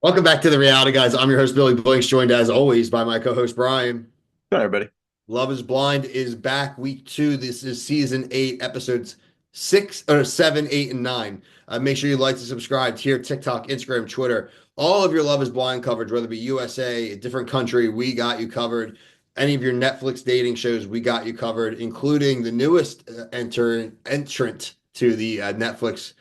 Welcome back to the Reality Guys. I'm your host, Billy Blanks, joined as always by my co-host, Brian. Hi, everybody. Love is Blind is back week two. This is season eight, episodes six or seven, eight, and nine. Make sure you like to subscribe to your TikTok, Instagram, Twitter. All of your Love is Blind coverage, whether it be USA, a different country, we got you covered. Any of your Netflix dating shows, we got you covered, including the newest entrant to the Netflix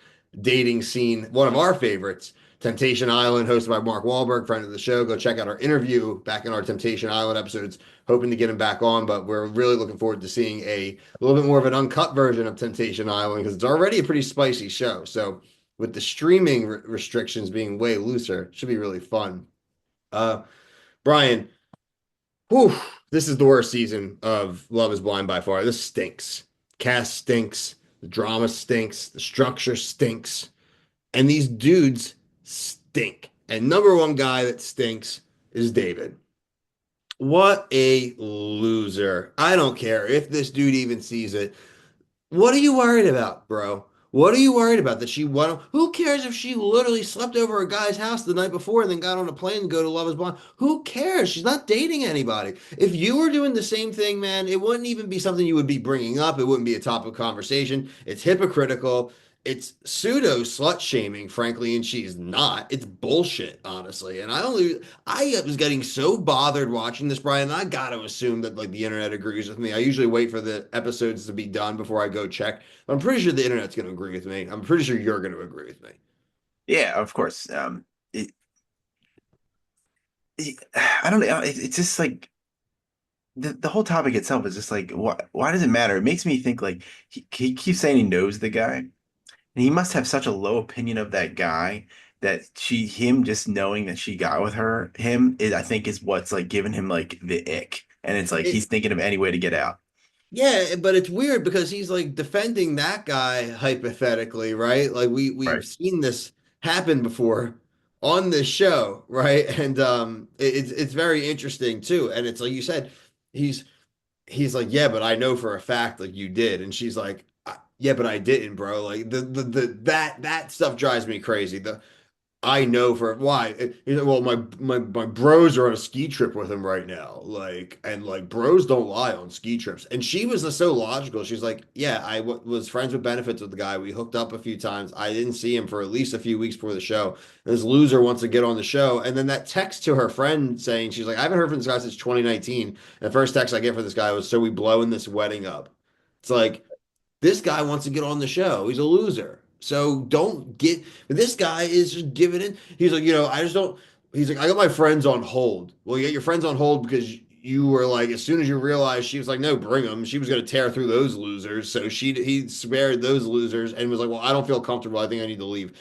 dating scene, one of our favorites. Temptation Island, hosted by Mark Wahlberg, friend of the show. Go check out our interview back in our Temptation Island episodes. Hoping to get him back on, but we're really looking forward to seeing a little bit more of an uncut version of Temptation Island because it's already a pretty spicy show. So with the streaming restrictions being way looser, it should be really fun. Uh, Brian, whew, this is the worst season of Love is Blind by far. This stinks. Cast stinks. The drama stinks. The structure stinks. And these dudes stink. And number one guy that stinks is David. What a loser. I don't care if this dude even sees it. What are you worried about, bro? What are you worried about that she won? Who cares if she literally slept over a guy's house the night before and then got on a plane to go to Love is Blind? Who cares? She's not dating anybody. If you were doing the same thing, man, it wouldn't even be something you would be bringing up. It wouldn't be a topic of conversation. It's hypocritical. It's pseudo slut shaming, frankly, and she's not. It's bullshit, honestly. And I was getting so bothered watching this, Brian. I gotta assume that like the internet agrees with me. I usually wait for the episodes to be done before I go check. I'm pretty sure the internet's going to agree with me. I'm pretty sure you're going to agree with me. Yeah, of course. I don't know. It's just like the whole topic itself is just like, why does it matter? It makes me think like he keeps saying he knows the guy, and he must have such a low opinion of that guy that him just knowing that she got with I think is what's like giving him like the ick, and it's like he's It, thinking of any way to get out. yeah, but it's weird because he's like defending that guy hypothetically, right? Like we've Right. seen this happen before on this show, right? And it's very interesting too. And it's like you said, he's he's like, yeah, but I know for a fact like you did, and she's like, yeah, but I didn't, bro. Like that stuff drives me crazy. I know for why. He's like, well, my bros are on a ski trip with him right now. Like, and like bros don't lie on ski trips. And she was so logical. She's like, yeah, was friends with benefits with the guy. We hooked up a few times. I didn't see him for at least a few weeks before the show. This loser wants to get on the show. And then that text to her friend saying, she's like, I haven't heard from this guy since 2019. And the first text I get from this guy was, so we blowing this wedding up. It's like, this guy wants to get on the show. He's a loser. So don't get, this guy is just giving in. He's like, I just don't, he's like, I got my friends on hold. Well, you get your friends on hold because you were like, as soon as you realized she was like, no, bring them. She was going to tear through those losers. So he spared those losers and was like, well, I don't feel comfortable. I think I need to leave.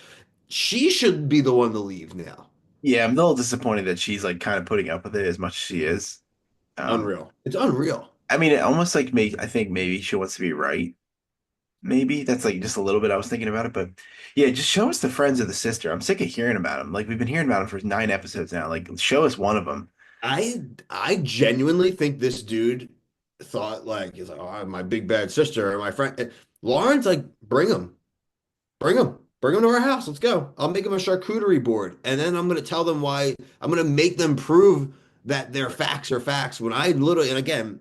She should be the one to leave now. Yeah, I'm a little disappointed that she's like kind of putting up with it as much as she is. Um, Unreal. It's unreal. I mean, it almost like I think maybe she wants to be right. Maybe that's like just a little bit I was thinking about it, but yeah, just show us the friends of the sister. I'm sick of hearing about them. Like we've been hearing about them for 9 episodes now. Like show us one of them. I genuinely think this dude thought like he's like, oh, I have my big bad sister or my friend. And Lauren's like, bring him to our house. Let's go. I'll make him a charcuterie board, and then I'm gonna tell them why. I'm gonna make them prove that their facts are facts. When I literally, and again,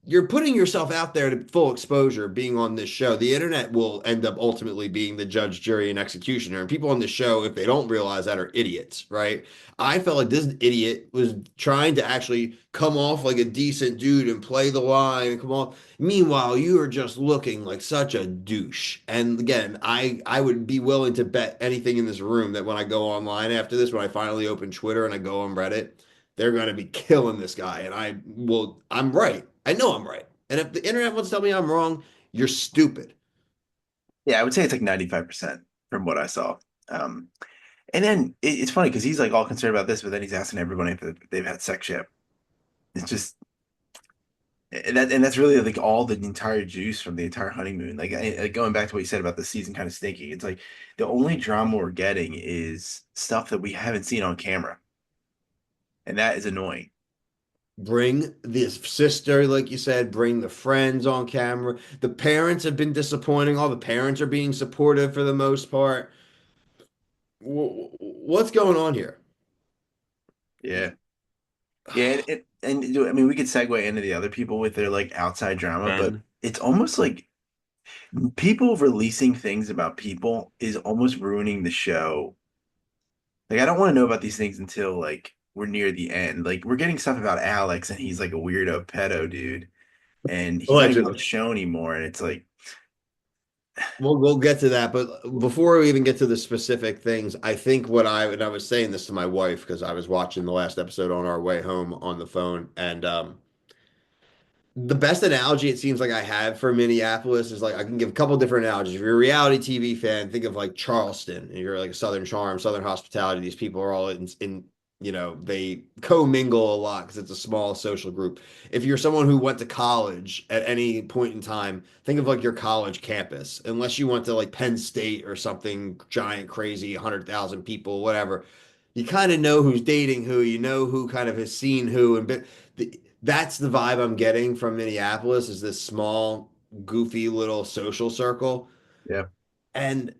you're putting yourself out there to full exposure being on this show. The internet will end up ultimately being the judge, jury, and executioner. And people on this show, if they don't realize that, are idiots, right? I felt like this idiot was trying to actually come off like a decent dude and play the line and come on. Meanwhile, you are just looking like such a douche. And again, I would be willing to bet anything in this room that when I go online after this, when I finally open Twitter and I go on Reddit, they're going to be killing this guy. And I'm right. I know I'm right. And if the internet wants to tell me I'm wrong, you're stupid. Yeah, I would say it's like 95% from what I saw. Um, and then it's funny because he's like all concerned about this, but then he's asking everybody if they've had sex yet. It's just and that's really like all the entire juice from the entire honeymoon. Like going back to what you said about the season kind of stinking. It's like the only drama we're getting is stuff that we haven't seen on camera, and that is annoying. Bring the sister, like you said, bring the friends on camera. The parents have been disappointing. All the parents are being supportive for the most part. What's going on here? Yeah. Yeah, I mean, we could segue into the other people with their like outside drama, but And it's almost like people releasing things about people is almost ruining the show. Like, I don't want to know about these things until like we're near the end. Like, we're getting stuff about Alex, and he's like a weirdo pedo dude, and he's not even on the Allegedly. show anymore. And it's like, We'll get to that, but before we even get to the specific things, I think what I was saying this to my wife because I was watching the last episode on our way home on the phone, and the best analogy it seems like I have for Minneapolis is like I can give a couple different analogies. If you're a reality TV fan, think of like Charleston, and you're like Southern Charm, Southern Hospitality. These people are all in they commingle a lot because it's a small social group. If you're someone who went to college at any point in time, think of like your college campus. Unless you went to like Penn State or something giant, crazy, 100,000 people, whatever, you kind of know who's dating who, you know who kind of has seen who, and that's the vibe I'm getting from Minneapolis is this small, goofy little social circle. yeah, And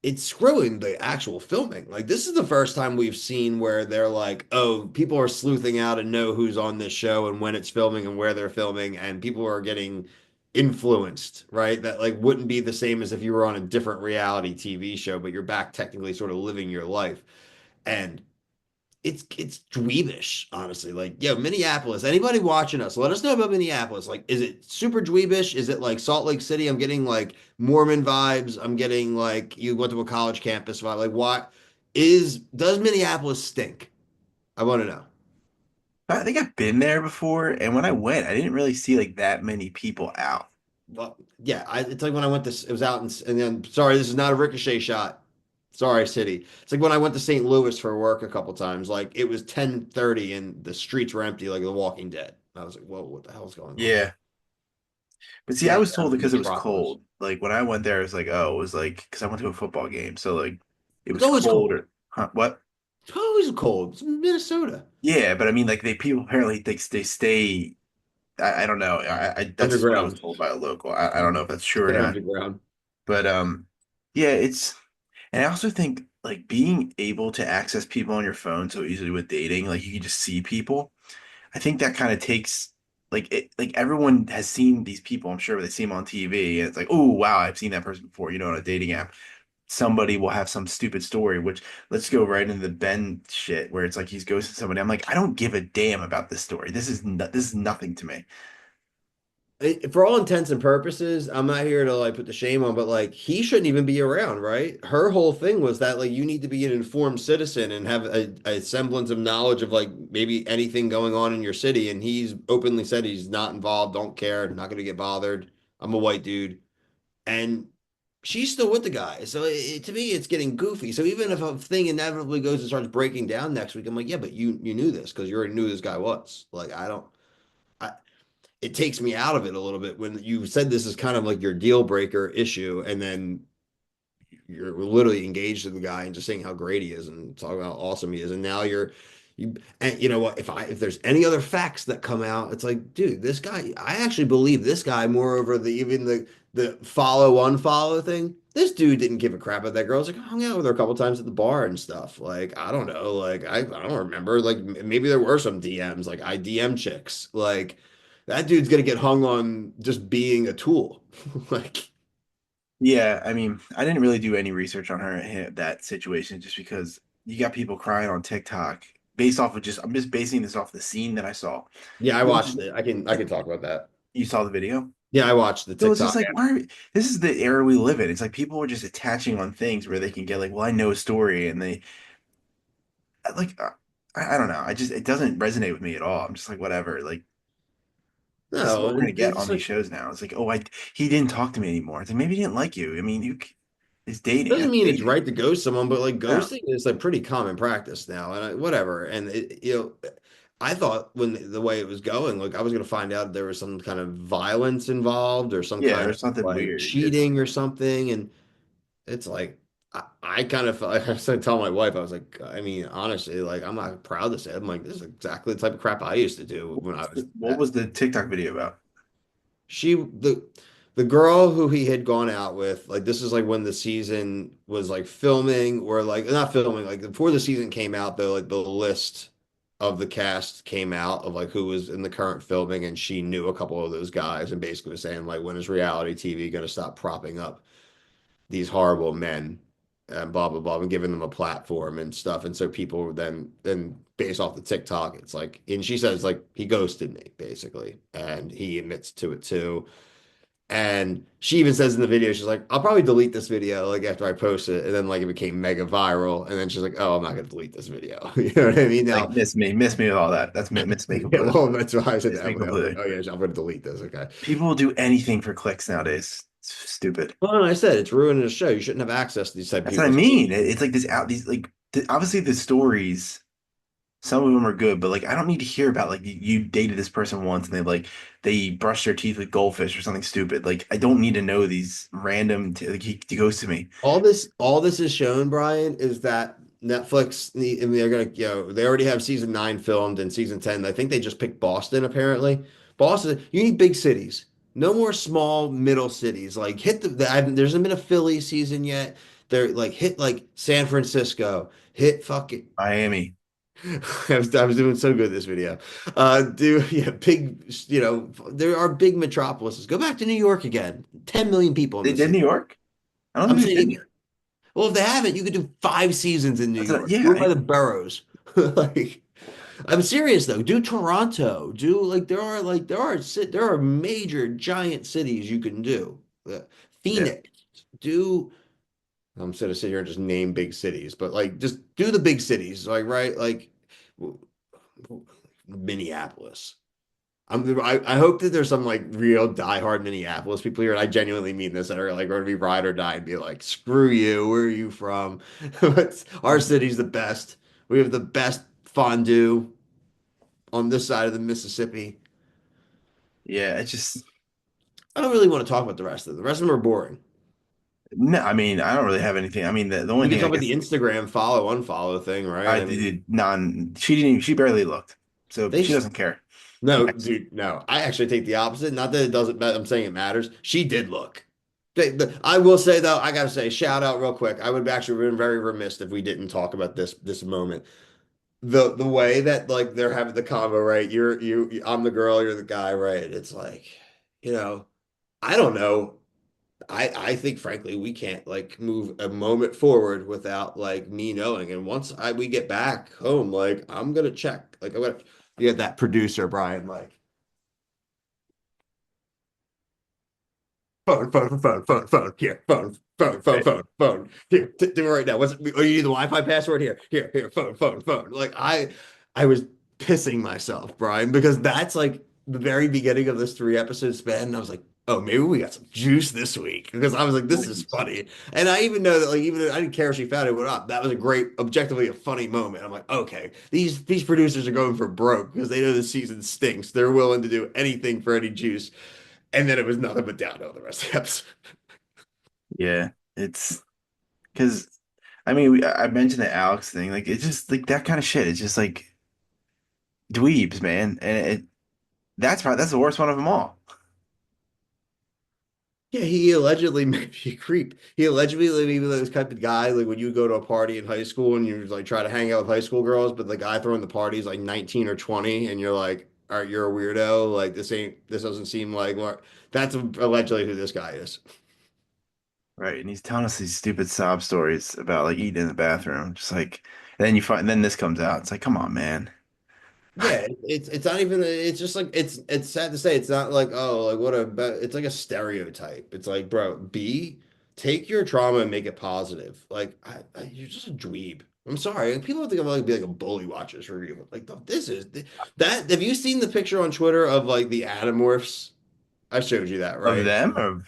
it's screwing the actual filming. Like this is the first time we've seen where they're like, oh, people are sleuthing out and know who's on this show and when it's filming and where they're filming, and people are getting influenced, right? That like wouldn't be the same as if you were on a different reality TV show, but you're back technically sort of living your life. And it's dweebish, honestly. Like, yo, Minneapolis. Anybody watching us, let us know about Minneapolis. Like, is it super dweebish? Is it like Salt Lake City? I'm getting like Mormon vibes. I'm getting like you went to a college campus vibe. Like, what does Minneapolis stink? I want to know. I think I've been there before, and when I went, I didn't really see like that many people out. Well, yeah, it's like when I went to it was out and then sorry, this is not a ricochet shot. Sorry, city. It's like when I went to St. Louis for work a couple times. Like it was 10:30 and the streets were empty, like The Walking Dead. I was like, whoa, what the hell's going on? Yeah, but see, I Yeah, was told because it was Metropolis. cold. Like when I went there, it was like, oh, it was like because I went to a football game, so like it It's was always cold cold. or huh, what? It's always cold. It's Minnesota. Yeah, but I mean, like they people apparently they stay. I don't know. That's just what I was Underground. told by a local. I don't know if that's true or Stay not. underground. But yeah, it's and I also think like being able to access people on your phone so easily with dating, like you can just see people. I think that kind of takes like everyone has seen these people. I'm sure they see them on TV, and it's like, oh wow, I've seen that person before. On a dating app, somebody will have some stupid story. Which let's go right into the Ben shit, where it's like he's ghosting somebody. I'm like, I don't give a damn about this story. This is nothing to me. For all intents and purposes, I'm not here to like put the shame on, but like he shouldn't even be around, right? Her whole thing was that like you need to be an informed citizen and have a semblance of knowledge of like maybe anything going on in your city. And he's openly said he's not involved, don't care, not gonna get bothered. I'm a white dude. And she's still with the guy. So to me, it's getting goofy. So even if a thing inevitably goes and starts breaking down next week, I'm like, yeah, but you knew this because you already knew this guy was. Like, I don't. I, it takes me out of it a little bit when you said this is kind of like your deal breaker issue, and then you're literally engaged to the guy and just saying how great he is and talking about how awesome he is, and now you and you know what? If there's any other facts that come out, it's like, dude, this guy, I actually believe this guy more over the follow unfollow thing. This dude didn't give a crap about that girl. He's like, I hung out with her a couple times at the bar and stuff. Like, I don't know. Like, I don't remember. Like, maybe there were some DMs. Like, I DM chicks. Like, that dude's gonna get hung on just being a tool. Like, Yeah, I mean, I didn't really do any research on that situation just because you got people crying on TikTok based off of just I'm just basing this off the scene that I saw. yeah, I Which watched it. I can talk about that. you saw the video? Yeah, I watched the So it's just TikTok. like, this is the era we live in. It's like people are just attaching on things where they can get like, well, I know a story and they like I don't know. I just it doesn't resonate with me at all. I'm just like, whatever. Like this is No, what we're gonna get it's on these like shows now. It's like, oh, I he didn't talk to me anymore. It's like maybe he didn't like you. I mean, it's dating. doesn't That's mean it's dating. right to ghost someone, but like No. ghosting is like pretty common practice now, and whatever. And I thought when the way it was going, like I was gonna find out there was some kind of violence involved or some Yeah, kind or of something like weird. Yeah. cheating or something, and it's like I kind of felt I said tell my wife I was like I mean honestly like I'm not proud to say it. I'm like this is exactly the type of crap I used to do when I was What was the TikTok video about? she the the girl who he had gone out with, like this is like when the season was like filming or like not filming, like before the season came out though, like the list of the cast came out of like who was in the current filming and she knew a couple of those guys and basically was saying like when is reality TV going to stop propping up these horrible men and blah blah blah and giving them a platform and stuff. And so people then based off the TikTok, it's like and she says like he ghosted me basically and he admits to it too. And she even says in the video, she's like, I'll probably delete this video like after I post it. And then like it became mega viral. And then she's like, oh, I'm not gonna delete this video. You know what I mean? Like Now, miss me with all that. That's miss me yeah, completely. well, that's why I said Miss that. me I was like, completely. oh yeah, I'm gonna delete this. Okay. People will do anything for clicks nowadays. It's stupid. Well, and I said it's ruining the show. You shouldn't have access to these type of That's what I people's. mean. It's like this out these like obviously the stories. Some of them are good, but like I don't need to hear about like you dated this person once and they brushed their teeth with goldfish or something stupid. Like I don't need to know these random like he goes to me. All this is shown, Brian, is that Netflix, and they're gonna, they already have season 9 filmed and season 10. I think they just picked Boston, apparently. Boston, you need big cities. No more small middle cities. Like hit there hasn't been a Philly season yet. They're like hit like San Francisco, hit fucking Miami. I was doing so good this video. Do yeah, big, there are big metropolises. Go back to New York again. 10 million people in They the did New city. York? I don't I'm think they did saying New York. well, if they haven't, you could do 5 seasons in New York. Yeah, Do it by the boroughs. Like, I'm serious though. Do Toronto. Do there are major giant cities you can do. yeah. Phoenix. Do I'm sort of sit here and just name big cities, but like just do the big cities. Like right, like w- Minneapolis. I hope that there's some like real diehard Minneapolis people here, and I genuinely mean this, that are like going to be ride or die and be like, screw you, where are you from? Our city's the best. We have the best fondue on this side of the Mississippi. Yeah, it's just I don't really want to talk about the rest of them. The rest of them are boring. no, I mean, I don't really have anything. I mean, the only We can thing I talk about the guess Instagram follow, unfollow thing, right? I I mean, did she didn't even, she barely looked. So they she doesn't care. no, dude, no. I actually take the opposite. Not that it doesn't, I'm saying it matters. She did look. I will say though, I gotta say, shout out real quick. I would actually been very remiss if we didn't talk about this moment. The way that like they're having the convo, right? I'm the girl, you're the guy, right? It's like, you know, I don't know. I think frankly we can't like move a moment forward without like me knowing. And once we get back home, like I'm gonna check. Like I'm gonna you get that producer, Brian, like phone, here, phone. Here, do it right now. Oh, you need the Wi-Fi password? Here, phone. Like I was pissing myself, Brian, because that's like the very beginning of this 3 episode span. And I was like, oh, maybe we got some juice this week because I was like, this is funny. And I even know that like even I didn't care if she found it or not. That was a great, objectively a funny moment. I'm like, okay, these producers are going for broke because they know the season stinks. They're willing to do anything for any juice. And then it was nothing but downhill the rest of the episode. Yeah, it's because I mean I mentioned the Alex thing. Like it's just like that kind of shit. It's just like dweebs, man, and that's probably that's the worst one of them all. Yeah, he allegedly may be a creep. He allegedly like, maybe those type of guy, like when you go to a party in high school and you like try to hang out with high school girls, but the guy throwing the party is like 19 or 20, and you're like, all right, you're a weirdo. Like this doesn't seem like that's allegedly who this guy is. Right, and he's telling us these stupid sob stories about like eating in the bathroom, just like, and then you find, and then this comes out. It's like, come on, man. Yeah, it's not even it's just like it's sad to say it's not like oh like what it's like a stereotype. It's like bro, take your trauma and make it positive. Like you're just a dweeb. I'm sorry. Like, people think I'm like be like a bully watchers review. Like this is that. Have you seen the picture on Twitter of like the Animorphs? I showed you that, Of right? them, or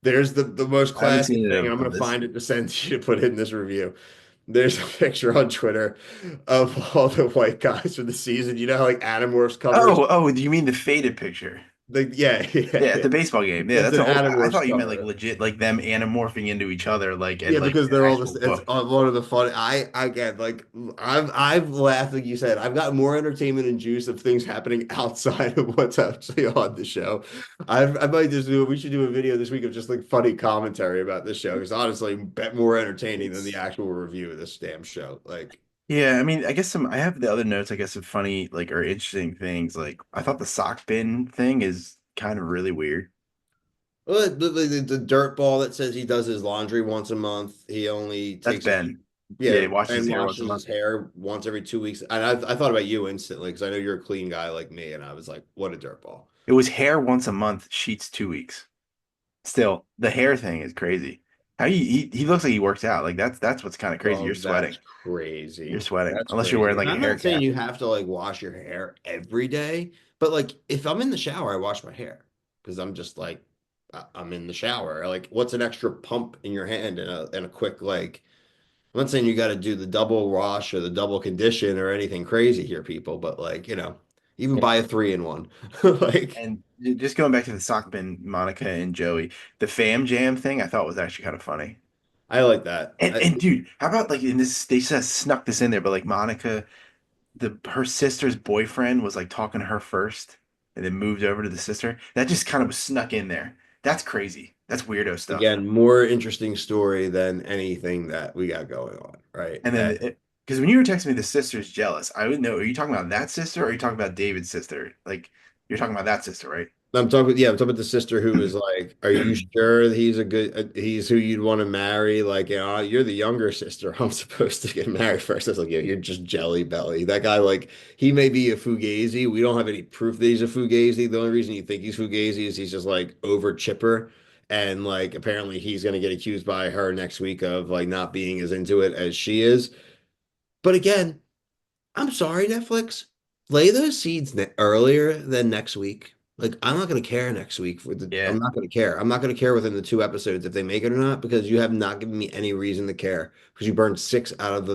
There's the most I haven't classic seen it thing, and I'm of gonna this. find it to send to you to put in this review. There's a picture on Twitter of all the white guys for the season. You know how like Animorphs covers? Oh, you mean the faded picture? Yeah, yeah, Yeah, at yeah. the baseball game. Yeah, It's that's an the whole. I Animorphs thought you meant like cover. legit, like them anamorphing into each other, like and Yeah, like because an they're all this. actual It's book. one of the fun. I again, like I've laughed, like you said. I've got more entertainment and juice of things happening outside of what's actually on the show. I might just do. We should do a video this week of just like funny commentary about this show because honestly, bet more entertaining than the It's actual review of this damn show. Like, yeah. I mean, I guess some. I have the other notes. I guess of funny like or interesting things. Like I thought the sock bin thing is kind of really weird. well, the dirt ball that says he does his laundry once a month. He only That's takes a Ben. Yeah, yeah, he washes his and hair once a washes his month. hair once every 2 weeks. And I thought about you instantly because I know you're a clean guy like me, and I was like, what a dirt ball. It was hair once a month, sheets 2 weeks. Still, the hair thing is crazy. How he looks like he works out. Like that's what's kind of crazy. You're Well, sweating. that's You're crazy. sweating That's unless you're crazy. wearing And like a I'm hair not saying cap. you have to like wash your hair every day, but like if I'm in the shower, I wash my hair because I'm just like I'm in the shower. Like, what's an extra pump in your hand and a quick like. I'm not saying you got to do the double wash or the double condition or anything crazy here, people, but like even Yeah. buy a 3-in-1. Like, And just going back to the sock bin, Monica and Joey, the fam jam thing I thought was actually kind of funny. I like that. And dude, how about like in this they just snuck this in there, but like Monica, the her sister's boyfriend was like talking to her first and then moved over to the sister. That just kind of was snuck in there. That's crazy. That's weirdo stuff. Again, more interesting story than anything that we got going on, right? And then, And because when you were texting me, the sister's jealous. I would know. Are you talking about that sister, or are you talking about David's sister? Like, you're talking about that sister, right? I'm talking about the sister who was like, "Are you sure that he's who you'd want to marry?" Like, you're the younger sister. I'm supposed to get married first. I was like, "Yeah, you're just jelly belly." That guy, like, he may be a fugazi. We don't have any proof that he's a fugazi. The only reason you think he's fugazi is he's just like over chipper, and like apparently he's gonna get accused by her next week of like not being as into it as she is. But again, I'm sorry, Netflix. Lay those seeds earlier than next week. Like, I'm not gonna care next week Yeah, I'm not gonna care. I'm not gonna care within the 2 episodes if they make it or not because you have not given me any reason to care because you burned six out of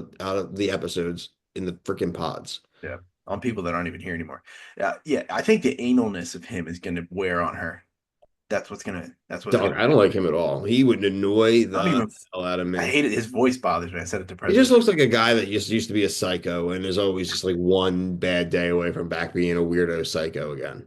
the episodes in the freaking pods. yeah. On people that aren't even here anymore. Yeah, yeah. I think the analness of him is going to wear on her. That's what's gonna. That's what's Dog, gonna. I don't like him at all. He would annoy I don't the even. hell out of I me. hate it. His voice bothers me. I said it to He just President. looks like a guy that used to be a psycho and is always just like one bad day away from back being a weirdo psycho again.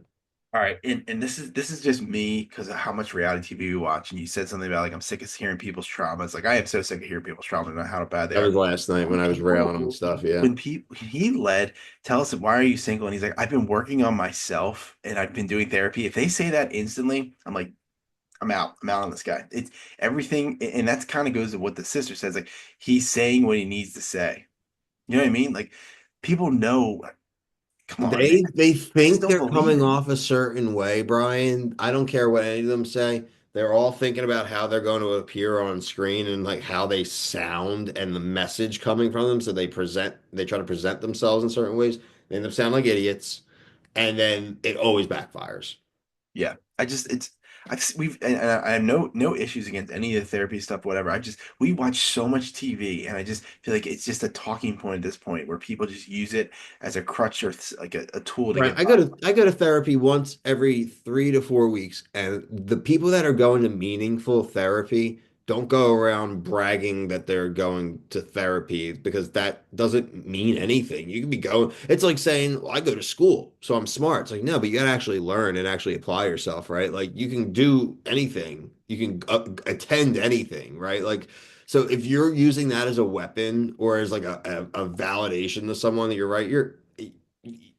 All right, and this is just me because of how much reality TV we watch. And you said something about like I'm sick of hearing people's traumas. Like I am so sick of hearing people's traumas and how bad they That was are. last night when When I was railing on people, stuff. Yeah. when people, he led, tell us why are you single? And he's like, I've been working on myself and I've been doing therapy. If they say that instantly, I'm like, I'm out. I'm out on this guy. It's everything, and that's kind of goes to what the sister says. Like he's saying what he needs to say. You know what I mean? Like people know. Come on, man. They I just think don't they're believe coming it. off a certain way, Brian. I don't care what any of them say. They're all thinking about how they're going to appear on screen and like how they sound and the message coming from them. So they try to present themselves in certain ways. They end up sounding like idiots, and then it always backfires. Yeah, I just it's and I have no issues against any of the therapy stuff, whatever. I just we watch so much TV, and I just feel like it's just a talking point at this point where people just use it as a crutch or like a tool to Right. get by. I go to therapy once every 3 to 4 weeks, and the people that are going to meaningful therapy don't go around bragging that they're going to therapy because that doesn't mean anything. You can be going, it's like saying, well, I go to school, so I'm smart. It's like, no, but you got to actually learn and actually apply yourself, right? Like you can do anything, you can attend anything, right? Like, so if you're using that as a weapon or as like a validation to someone that you're right,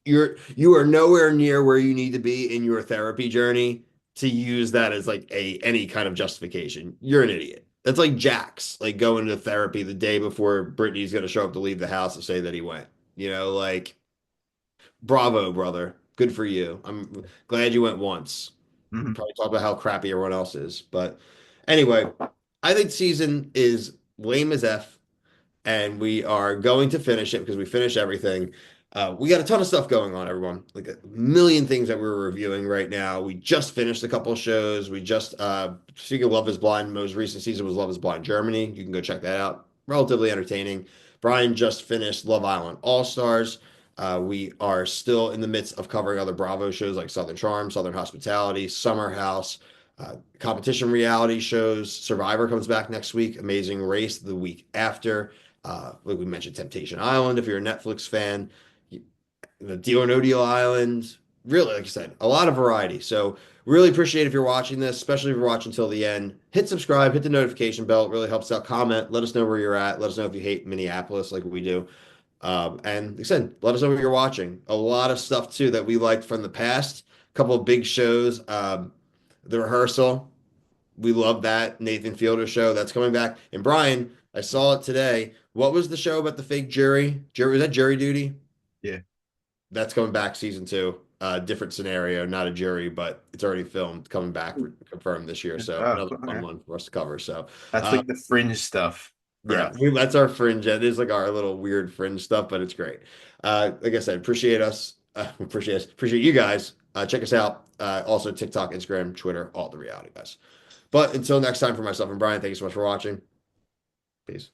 you are nowhere near where you need to be in your therapy journey to use that as like a any kind of justification. You're an idiot. That's like Jax, like going to therapy the day before Brittany's going to show up to leave the house to say that he went. Like bravo, brother. Good for you. I'm glad you went once. Mhm. Probably talk about how crappy everyone else is. But anyway, I think season is lame as F and we are going to finish it because we finished everything. We got a ton of stuff going on, everyone. Like a million things that we're reviewing right now. We just finished a couple of shows. We just speaking of Love Is Blind, most recent season was Love Is Blind Germany. You can go check that out. Relatively entertaining. Brian just finished Love Island All Stars. We are still in the midst of covering other Bravo shows like Southern Charm, Southern Hospitality, Summer House, competition reality shows. Survivor comes back next week. Amazing Race the week after. Like we mentioned, Temptation Island. If you're a Netflix fan, the Deal or No Deal Island. Really, like I said, a lot of variety. So really appreciate if you're watching this, especially if you're watching till the end. Hit subscribe, hit the notification bell. It really helps out. Comment. Let us know where you're at. Let us know if you hate Minneapolis like we do. And like I said, let us know what you're watching. A lot of stuff too that we liked from the past. A couple of big shows. The Rehearsal. We love that. Nathan Fielder show. That's coming back. And Brian, I saw it today. What was the show about the fake jury? Jury, was that Jury Duty? Yeah. That's coming back season two. Different scenario, not a jury, but it's already filmed, coming back confirmed this year. So Oh, another fun okay. one for us to cover. So That's uh, like the fringe stuff for yeah, us. that's our fringe. It is like our little weird fringe stuff, but it's great. Like I said, appreciate us. Appreciate you guys. Check us out. Also TikTok, Instagram, Twitter, all the reality guys. But until next time, for myself and Brian, thank you so much for watching. Peace.